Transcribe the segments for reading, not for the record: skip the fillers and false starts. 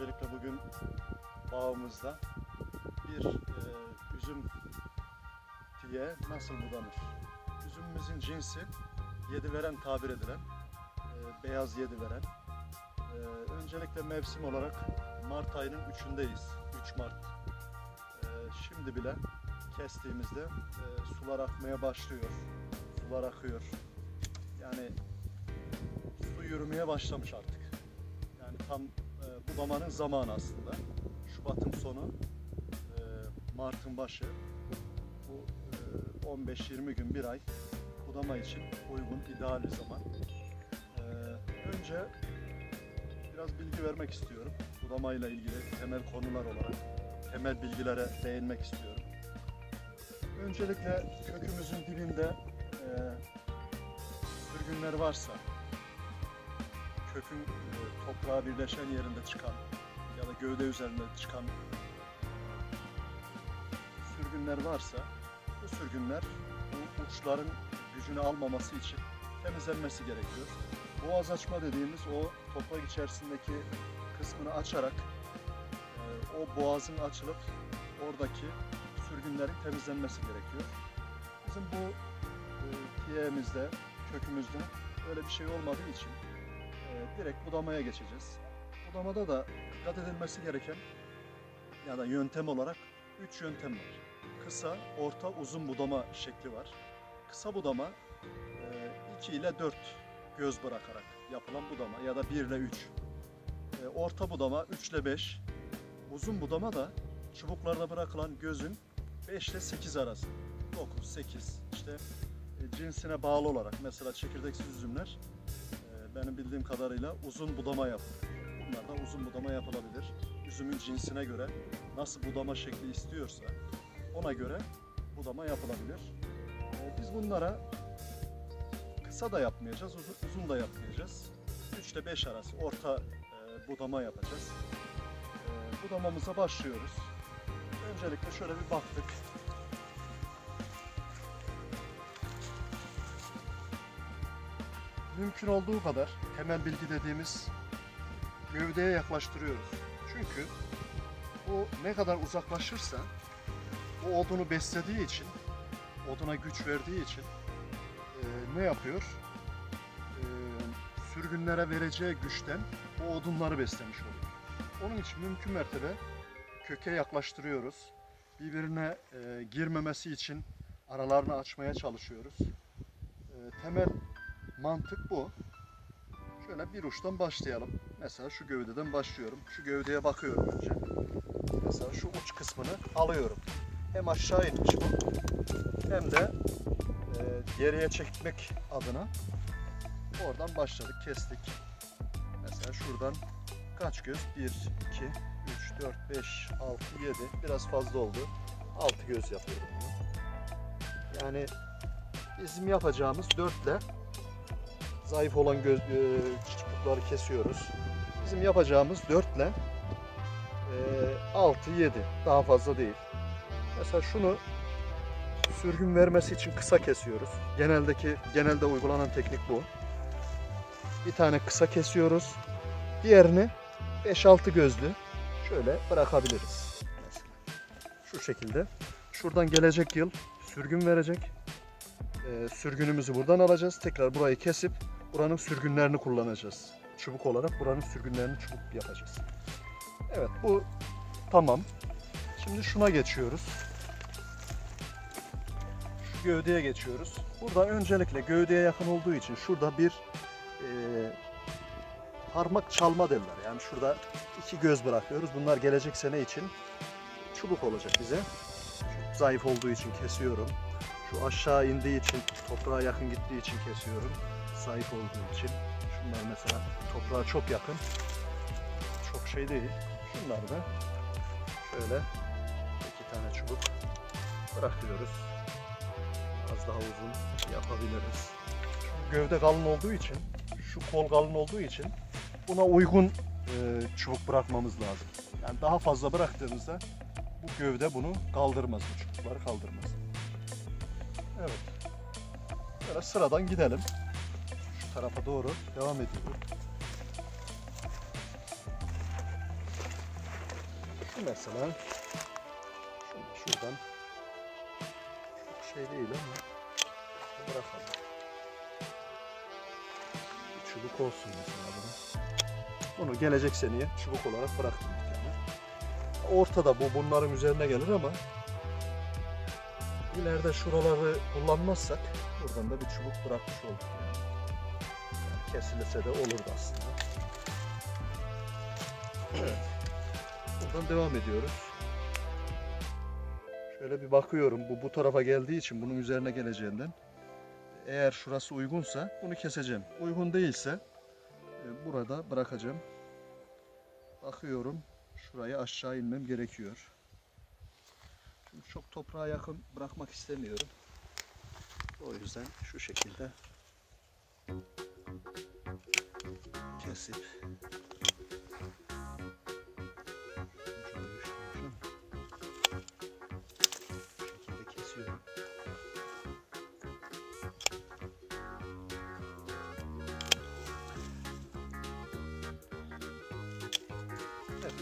Öncelikle bugün bağımızda bir üzüm diye nasıl budanır? Üzümümüzün cinsi yediveren tabir edilen, beyaz yediveren. Öncelikle mevsim olarak Mart ayının 3'ündeyiz. 3 Mart. Şimdi bile kestiğimizde sular akmaya başlıyor. Sular akıyor. Yani su yürümeye başlamış artık. Yani tam budamanın zamanı aslında. Şubat'ın sonu, Mart'ın başı. Bu 15-20 gün, bir ay budama için uygun, ideal bir zaman. Önce biraz bilgi vermek istiyorum. Budamayla ilgili temel konular olarak temel bilgilere değinmek istiyorum. Öncelikle kökümüzün dibinde sürgünler varsa, kökün toprağa birleşen yerinde çıkan ya da gövde üzerinde çıkan sürgünler varsa, bu sürgünler bu uçların gücünü almaması için temizlenmesi gerekiyor. Boğaz açma dediğimiz o toprak içerisindeki kısmını açarak o boğazın açılıp oradaki sürgünlerin temizlenmesi gerekiyor. Bizim bu tiyemizde, kökümüzde öyle bir şey olmadığı için direkt budamaya geçeceğiz. Budamada da dikkat edilmesi gereken ya da yöntem olarak 3 yöntem var. Kısa, orta, uzun budama şekli var. Kısa budama 2 ile 4 göz bırakarak yapılan budama ya da 1 ile 3. Orta budama 3 ile 5. Uzun budama da çubuklarda bırakılan gözün 5 ile 8 arası. 9, 8 işte cinsine bağlı olarak mesela çekirdeksiz üzümler benim bildiğim kadarıyla uzun budama yapılır. Bunlar da uzun budama yapılabilir. Üzümün cinsine göre nasıl budama şekli istiyorsa ona göre budama yapılabilir. Biz bunlara kısa da yapmayacağız, uzun da yapmayacağız. 3 ile 5 arası orta budama yapacağız. Budamamıza başlıyoruz. Öncelikle şöyle bir baktık. Mümkün olduğu kadar temel bilgi dediğimiz gövdeye yaklaştırıyoruz. Çünkü bu ne kadar uzaklaşırsa o odunu beslediği için, oduna güç verdiği için ne yapıyor? Sürgünlere vereceği güçten o odunları beslemiş oluyor. Onun için mümkün mertebe köke yaklaştırıyoruz. Birbirine girmemesi için aralarını açmaya çalışıyoruz. Temel mantık bu. Şöyle bir uçtan başlayalım. Mesela şu gövdeden başlıyorum. Şu gövdeye bakıyorum önce. Mesela şu uç kısmını alıyorum. Hem aşağı inmiş bu, hem de geriye çekmek adına oradan başladık, kestik. Mesela şuradan kaç göz? 1, 2, 3, 4, 5, 6, 7. Biraz fazla oldu. 6 göz yapıyorum bunu. Yani bizim yapacağımız 4 ile zayıf olan çubukları kesiyoruz. Bizim yapacağımız 4 ile 6, 7. Daha fazla değil. Mesela şunu sürgün vermesi için kısa kesiyoruz. Genelde uygulanan teknik bu. Bir tane kısa kesiyoruz. Diğerini 5-6 gözlü şöyle bırakabiliriz. Mesela şu şekilde. Şuradan gelecek yıl sürgün verecek. Sürgünümüzü buradan alacağız. Tekrar burayı kesip buranın sürgünlerini kullanacağız. Çubuk olarak buranın sürgünlerini çubuk yapacağız. Evet, bu tamam. Şimdi şuna geçiyoruz. Şu gövdeye geçiyoruz. Burada öncelikle gövdeye yakın olduğu için şurada bir parmak çalma derler. Yani şurada 2 göz bırakıyoruz. Bunlar gelecek sene için çubuk olacak bize. Şu zayıf olduğu için kesiyorum. Şu aşağı indiği için, toprağa yakın gittiği için kesiyorum. Zayıf olduğu için. Şunlar mesela toprağa çok yakın. Çok şey değil. Şunlar da şöyle 2 tane çubuk bırakıyoruz. Az daha uzun yapabiliriz. Şu gövde kalın olduğu için, şu kol kalın olduğu için buna uygun çubuk bırakmamız lazım. Yani daha fazla bıraktığımızda bu gövde bunu kaldırmaz, bu çubukları kaldırmaz. Evet. Böyle sıradan gidelim. Şu tarafa doğru devam ediyorum. Mesela şuradan çok şey değil ama bırakalım. Bir çubuk olsun mesela bunu. Bunu gelecek seneye çubuk olarak bıraktım bir tane. Ortada bu bunların üzerine gelir ama ileride şuraları kullanmazsak buradan da bir çubuk bırakmış olduk. Yani kesilirse de olurdu aslında. Evet. Buradan devam ediyoruz. Şöyle bir bakıyorum. Bu tarafa geldiği için bunun üzerine geleceğinden. Eğer şurası uygunsa bunu keseceğim. Uygun değilse burada bırakacağım. Bakıyorum. Şurayı aşağı inmem gerekiyor. Çünkü çok toprağa yakın bırakmak istemiyorum. O yüzden şu şekilde kesip kesiyorum. Evet.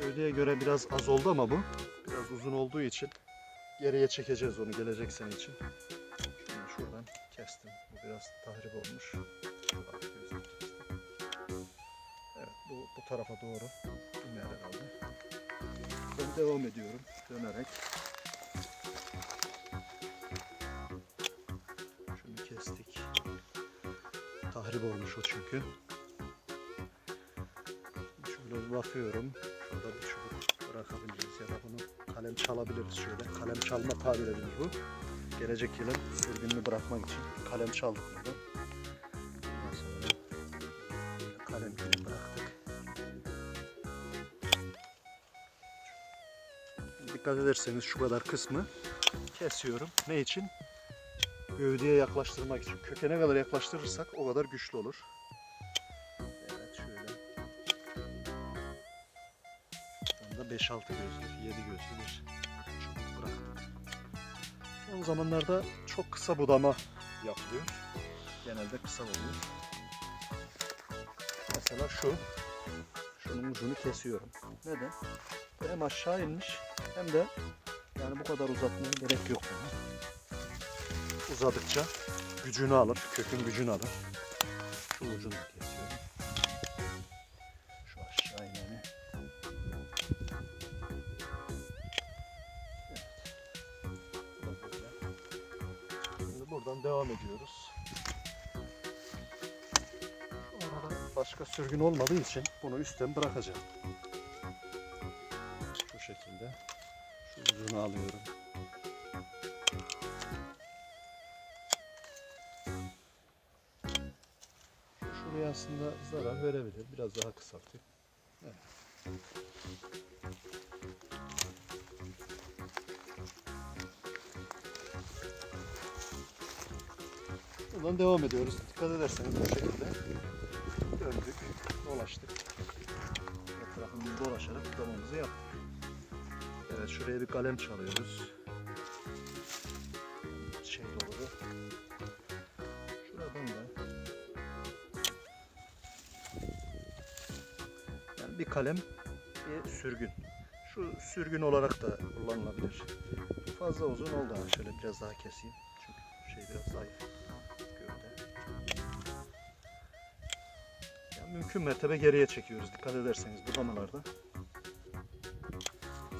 Gövdeye göre biraz az oldu ama bu biraz uzun olduğu için geriye çekeceğiz onu gelecek sene için. Şunu şuradan kestim. Bu biraz tahrip olmuş. Evet, bu tarafa doğru inmeye herhalde. Ben devam ediyorum dönerek. Şunu kestik. Tahrip olmuş o çünkü. Şöyle bir bakıyorum. Şurada bir çubuk bırakabiliriz ya da bunu kalem çalabiliriz şöyle. Kalem çalma tabir edilir bu. Gelecek yılın sürgününü bırakmak için kalem çaldık burada. Ondan sonra kalem bıraktık. Dikkat ederseniz şu kadar kısmı kesiyorum. Ne için? Gövdeye yaklaştırmak için. Kökene kadar yaklaştırırsak o kadar güçlü olur. Evet şöyle. Burada 5-6 gözlü, 7 gözlü bir çubuk bıraktık. Son zamanlarda çok kısa budama yapılıyor. Genelde kısa oluyor. Mesela şunun ucunu kesiyorum. Neden? Hem aşağı inmiş hem de yani bu kadar uzatmaya gerek yok buna. Uzadıkça gücünü alır, kökün gücünü alır. Şu ucunu kesiyorum. Şu aşağı ineni. Evet. Şimdi buradan devam ediyoruz. Şu arada başka sürgün olmadığı için bunu üstten bırakacağım. Şu şekilde. Şu ucunu alıyorum. Şuraya aslında zarar verebilir. Biraz daha kısaltayım. Evet. Buradan devam ediyoruz. Dikkat ederseniz bu şekilde döndük, dolaştık. Etrafını dolaşarak budamamızı yaptık. Evet, şuraya bir kalem çalıyoruz. Doğru. Şuradan da yani bir kalem, bir sürgün. Şu sürgün olarak da kullanılabilir. Fazla uzun oldu. Şöyle biraz daha keseyim. Çünkü biraz zayıf. Yani mümkün mertebe geriye çekiyoruz. Dikkat ederseniz budamalarda.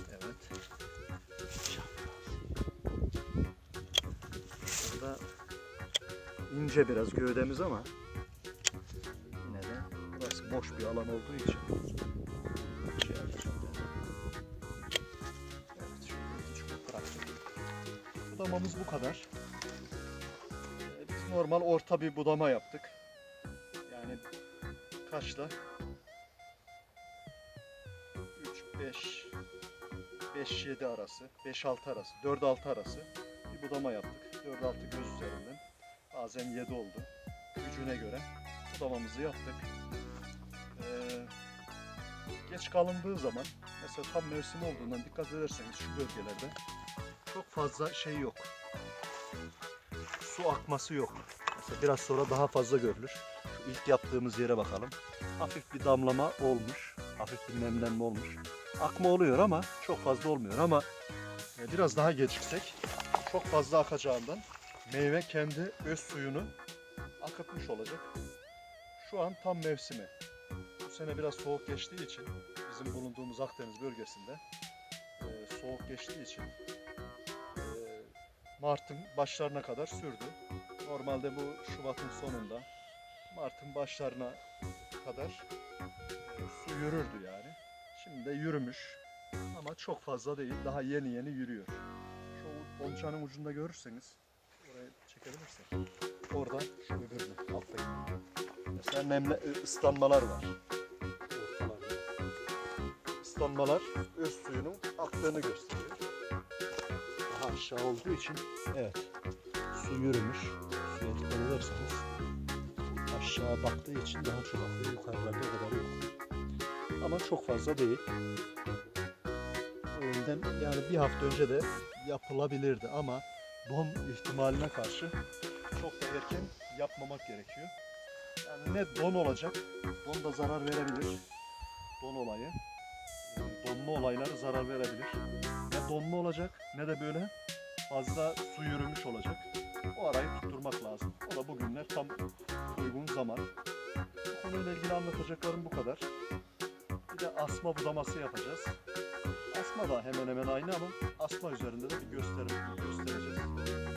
Evet. Burada ince biraz gövdemiz ama yine de burası boş bir alan olduğu için şey yapacağım. Evet, şöyle iki çubuk bıraktık. Budamamız bu kadar. Biz normal orta bir budama yaptık. Yani kaçla? 5-7 arası, 5-6 arası, 4-6 arası bir budama yaptık. 4-6 göz üzerinden. Bazen 7 oldu. Gücüne göre budamamızı yaptık. Geç kalındığı zaman, mesela tam mevsim olduğundan dikkat ederseniz şu bölgelerde çok fazla şey yok. Su akması yok. Mesela biraz sonra daha fazla görülür. ilk yaptığımız yere bakalım. Hafif bir damlama olmuş. Hafif bir nemlenme olmuş. Akma oluyor ama çok fazla olmuyor ama biraz daha geciksek çok fazla akacağından meyve kendi öz suyunu akıtmış olacak. Şu an tam mevsimi. Bu sene biraz soğuk geçtiği için bizim bulunduğumuz Akdeniz bölgesinde soğuk geçtiği için Mart'ın başlarına kadar sürdü. Normalde bu Şubat'ın sonunda Mart'ın başlarına kadar su yürürdü yani. Şimdi de yürümüş ama çok fazla değil. Daha yeni yeni yürüyor. Şu bonçanın ucunda görürseniz oraya çekebilirsek. Orada şu öbürünü alttaki. Mesela nemli ıslanmalar var. Islanmalar öz suyunun aktığını gösteriyor. Daha aşağı olduğu için evet su yürümüş. Suya dikkat ederseniz aşağı baktığı için daha çok akıyor. Yukarılarda o kadar yok. Ama çok fazla değil. O yüzden yani bir hafta önce de yapılabilirdi ama don ihtimaline karşı çok da erken yapmamak gerekiyor. Yani ne don olacak, don da zarar verebilir. Don olayı, donma olayları zarar verebilir. Ne donma olacak ne de böyle fazla su yürümüş olacak. O arayı tutturmak lazım. O da bugünler tam uygun zaman. Bu konuyla ilgili anlatacaklarım bu kadar. Bir de asma budaması yapacağız. Asma da hemen hemen aynı ama asma üzerinde de bir göstereceğiz.